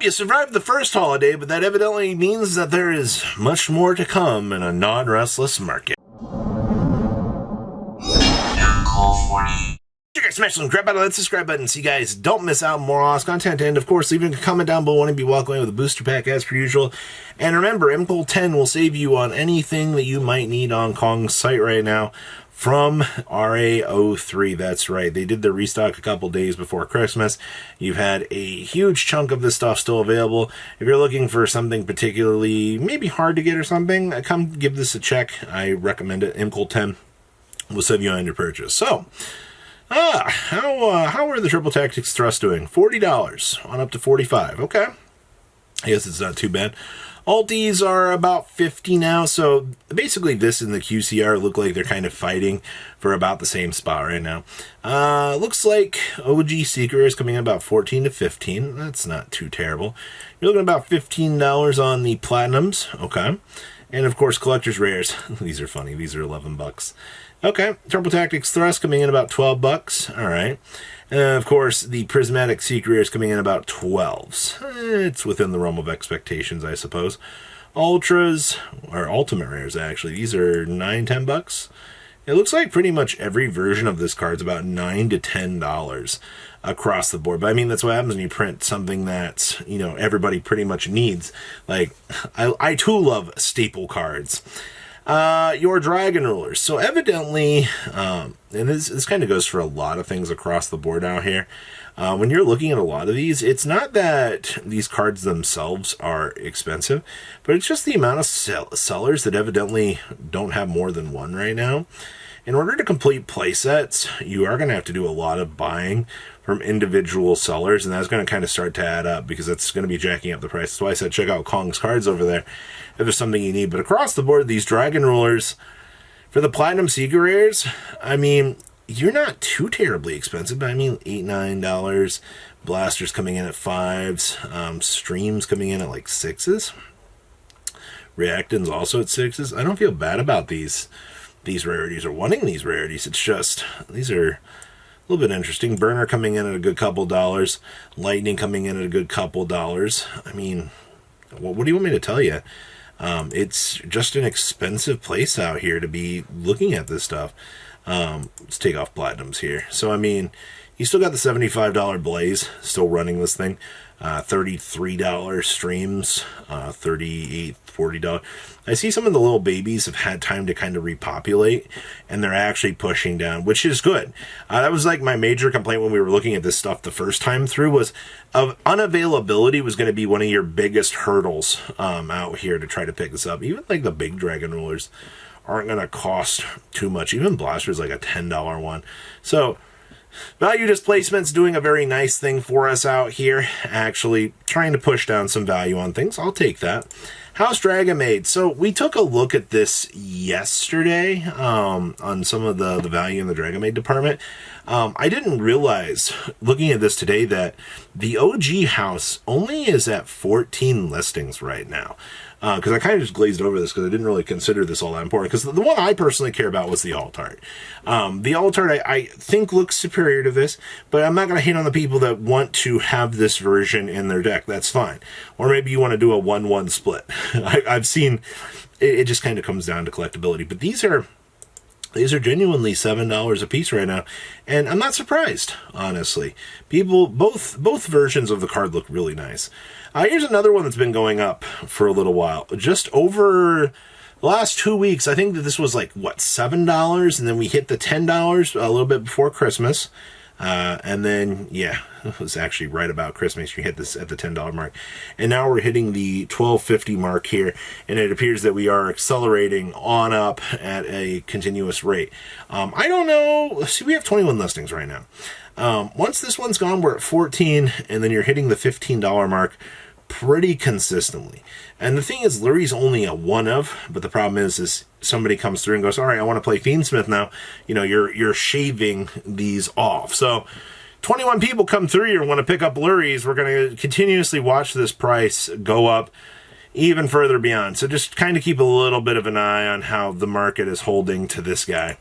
You survived the first holiday, but that evidently means that there is much more to come in a non-restless market. Smash some crap out of that subscribe button so you guys don't miss out on more awesome content. And of course, leaving a comment down below. Want to be walking away with a booster pack as per usual. And remember, MCOL 10 will save you on anything that you might need on Kong's site right now from RA03. That's right. They did their restock a couple days before Christmas. You've had a huge chunk of this stuff still available. If you're looking for something particularly maybe hard to get or something, come give this a check. I recommend it. MCOL 10 will save you on your purchase. So, how are the Triple Tactics Thrust doing? $40 on up to $45. Okay. I guess it's not too bad. Altis are about 50 now, so basically this and the QCR look like they're kind of fighting for about the same spot right now. Looks like OG Seeker is coming in about 14 to 15. That's not too terrible. You're looking at about $15 on the Platinums. Okay. And of course, Collector's Rares. These are funny. These are $11. Okay, Triple Tactics Thrust coming in about $12. All right. And of course, the Prismatic Seeker is coming in about $12s. It's within the realm of expectations, I suppose. Ultras, or Ultimate Rares, actually. These are $9, $10. It looks like pretty much every version of this card is about $9 to $10 across the board. But I mean, that's what happens when you print something that, you know, everybody pretty much needs. Like, I too love staple cards. Your Dragon Rulers. So evidently, and this kind of goes for a lot of things across the board out here. When you're looking at a lot of these, it's not that these cards themselves are expensive, but it's just the amount of sellers that evidently don't have more than one right now. In order to complete playsets, you are going to have to do a lot of buying from individual sellers, and that's going to kind of start to add up because it's going to be jacking up the price. That's why I said check out Kong's cards over there if there's something you need. But across the board, these Dragon Rulers, for the Platinum Seeker Rares, I mean, you're not too terribly expensive. I mean, $8, $9. Blasters coming in at 5s. Streams coming in at like 6s. Reactants also at 6s. I don't feel bad about these rarities or wanting these rarities. It's just, these are a little bit interesting. Burner coming in at a good couple dollars. Lightning coming in at a good couple dollars. I mean, what do you want me to tell you? It's just an expensive place out here to be looking at this stuff. Let's take off Platinums here. So, I mean, you still got the $75 Blaze still running this thing. $33 streams, $38, $40. I see some of the little babies have had time to kind of repopulate, and they're actually pushing down, which is good. That was like my major complaint when we were looking at this stuff the first time through, was unavailability was going to be one of your biggest hurdles out here to try to pick this up. Even like the big Dragon Rulers aren't going to cost too much. Even Blaster's like a $10 one. So value displacement's doing a very nice thing for us out here, actually trying to push down some value on things. I'll take that. House Dragon Maid. So we took a look at this yesterday on some of the value in the Dragon Maid department. I didn't realize, looking at this today, that the OG house only is at 14 listings right now. Because I kind of just glazed over this because I didn't really consider this all that important. Because the one I personally care about was the Alt-Art. The Alt-Art I think looks superior to this, but I'm not going to hate on the people that want to have this version in their deck. That's fine. Or maybe you want to do a 1-1 split. I've seen it just kind of comes down to collectability. But these are genuinely $7 a piece right now, and I'm not surprised, honestly. People, both versions of the card look really nice. Here's another one that's been going up for a little while. Just over the last 2 weeks, I think that this was like, what, $7? And then we hit the $10 a little bit before Christmas. And then, yeah, it was actually right about Christmas. You hit this at the $10 mark. And now we're hitting the $12.50 mark here. And it appears that we are accelerating on up at a continuous rate. I don't know. See, we have 21 listings right now. Once this one's gone, we're at 14. And then you're hitting the $15 mark pretty consistently. And the thing is, Lurie's only a one of, but the problem is somebody comes through and goes, all right, I want to play Fiendsmith now. You know, you're shaving these off. So 21 people come through here and want to pick up Lurie's. We're going to continuously watch this price go up even further beyond. So just kind of keep a little bit of an eye on how the market is holding to this guy.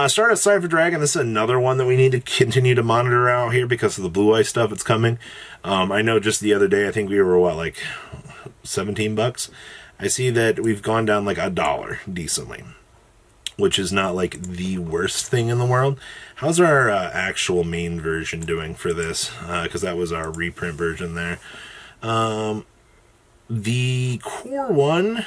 Stardust Cypher Dragon, this is another one that we need to continue to monitor out here because of the Blue Eye stuff that's coming. I know just the other day, I think we were, like $17? I see that we've gone down like $1 decently, which is not like the worst thing in the world. How's our actual main version doing for this? Because that was our reprint version there. The core one,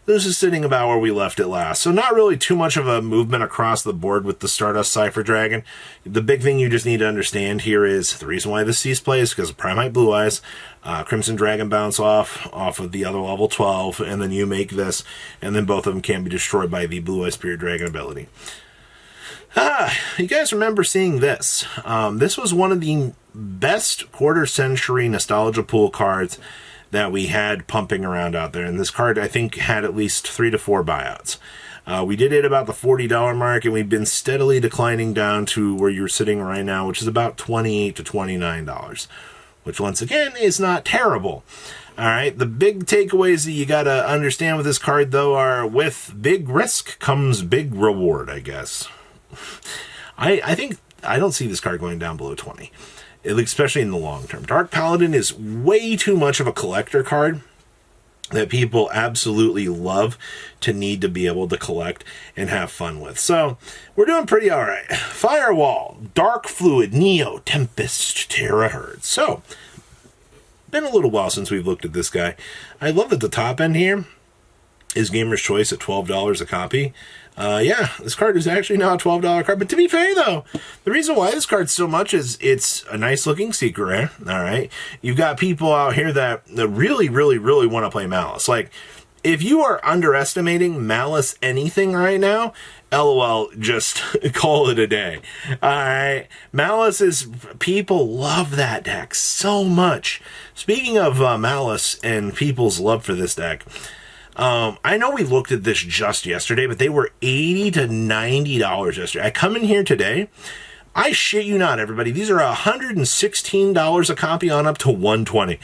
this is sitting about where we left it last. So not really too much of a movement across the board with the Stardust Cypher Dragon. The big thing you just need to understand here is the reason why this ceased play is because of Primite Blue Eyes. Crimson Dragon bounce off of the other level 12, and then you make this, and then both of them can be destroyed by the Blue Eye Spirit Dragon ability. You guys remember seeing this. This was one of the best quarter-century nostalgia pool cards that we had pumping around out there. And this card, I think, had at least 3 to 4 buyouts. We did hit about the $40 mark, and we've been steadily declining down to where you're sitting right now, which is about $28 to $29, which, once again, is not terrible. All right, the big takeaways that you got to understand with this card, though, are with big risk comes big reward, I guess. I think I don't see this card going down below 20. Especially in the long term. Dark Paladin is way too much of a collector card that people absolutely love to need to be able to collect and have fun with. So, we're doing pretty alright. Firewall, Dark Fluid, Neo, Tempest, Terahertz. So, been a little while since we've looked at this guy. I love that the top end here is Gamer's Choice at $12 a copy. This card is actually now a $12 card. But to be fair, though, the reason why this card's so much is it's a nice-looking secret rare, all right? You've got people out here that really, really, really want to play Malice. Like, if you are underestimating Malice anything right now, LOL, just call it a day. All right? Malice is... People love that deck so much. Speaking of Malice and people's love for this deck... I know we looked at this just yesterday, but they were $80 to $90 yesterday. I come in here today, I shit you not, everybody. These are $116 a copy on up to $120.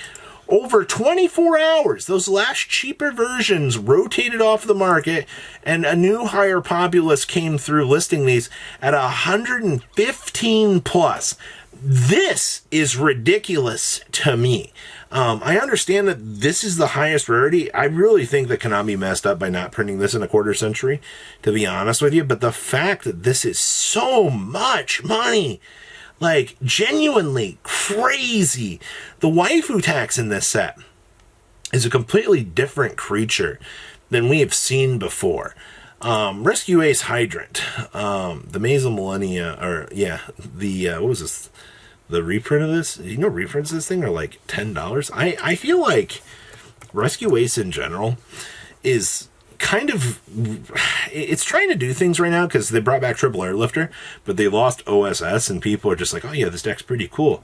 Over 24 hours, those last cheaper versions rotated off the market, and a new higher populace came through listing these at $115 plus. This is ridiculous to me. I understand that this is the highest rarity. I really think that Konami messed up by not printing this in a quarter century, to be honest with you. But the fact that this is so much money, like genuinely crazy. The waifu tax in this set is a completely different creature than we have seen before. Rescue Ace Hydrant, the Maze of Millennia, what was this? The reprint of this, reprints of this thing are like $10. I feel like Rescue Ace in general is kind of, it's trying to do things right now because they brought back Triple Airlifter, but they lost OSS, and people are just like, oh yeah, this deck's pretty cool.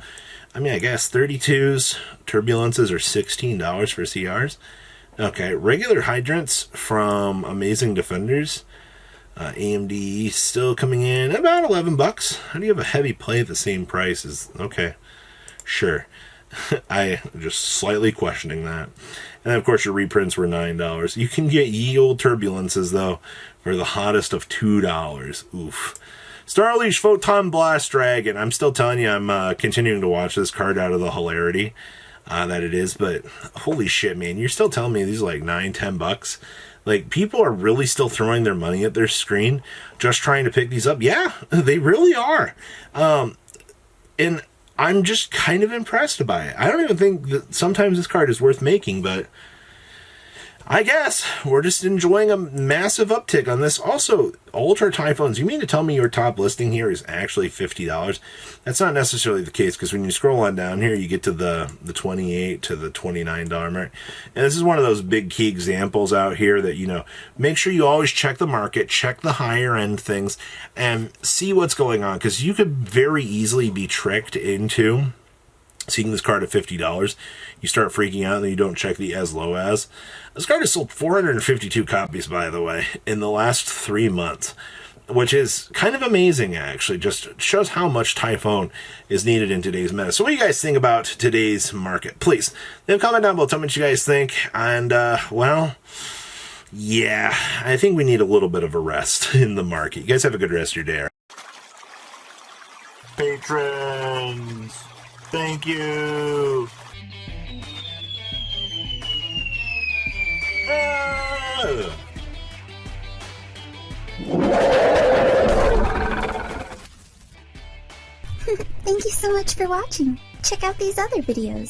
I mean, I guess 32s, Turbulences are $16 for CRs. Okay, regular Hydrants from Amazing Defenders. AMD still coming in about $11. How do you have a heavy play at the same price as... Okay, sure. I just slightly questioning that. And then, of course, your reprints were $9. You can get ye old Turbulences, though, for the hottest of $2. Oof. Starleash Photon Blast Dragon. I'm still telling you, I'm continuing to watch this card out of the hilarity that it is. But holy shit, man. You're still telling me these are like $9-10? Like, people are really still throwing their money at their screen just trying to pick these up. Yeah, they really are. And I'm just kind of impressed by it. I don't even think that sometimes this card is worth making, but I guess we're just enjoying a massive uptick on this. Also, Ultra Typhoons, you mean to tell me your top listing here is actually $50? That's not necessarily the case, because when you scroll on down here, you get to the $28 to the $29 mark. And this is one of those big key examples out here that, make sure you always check the market, check the higher end things, and see what's going on, because you could very easily be tricked into seeing this card at $50. You start freaking out and then you don't check the as low as. This card has sold 452 copies, by the way, in the last 3 months, which is kind of amazing, actually. Just shows how much Typhon is needed in today's meta. So what do you guys think about today's market? Please leave a comment down below. Tell me what you guys think. And, Yeah, I think we need a little bit of a rest in the market. You guys have a good rest of your day. Patrons, thank you. Ah! Thank you so much for watching. Check out these other videos.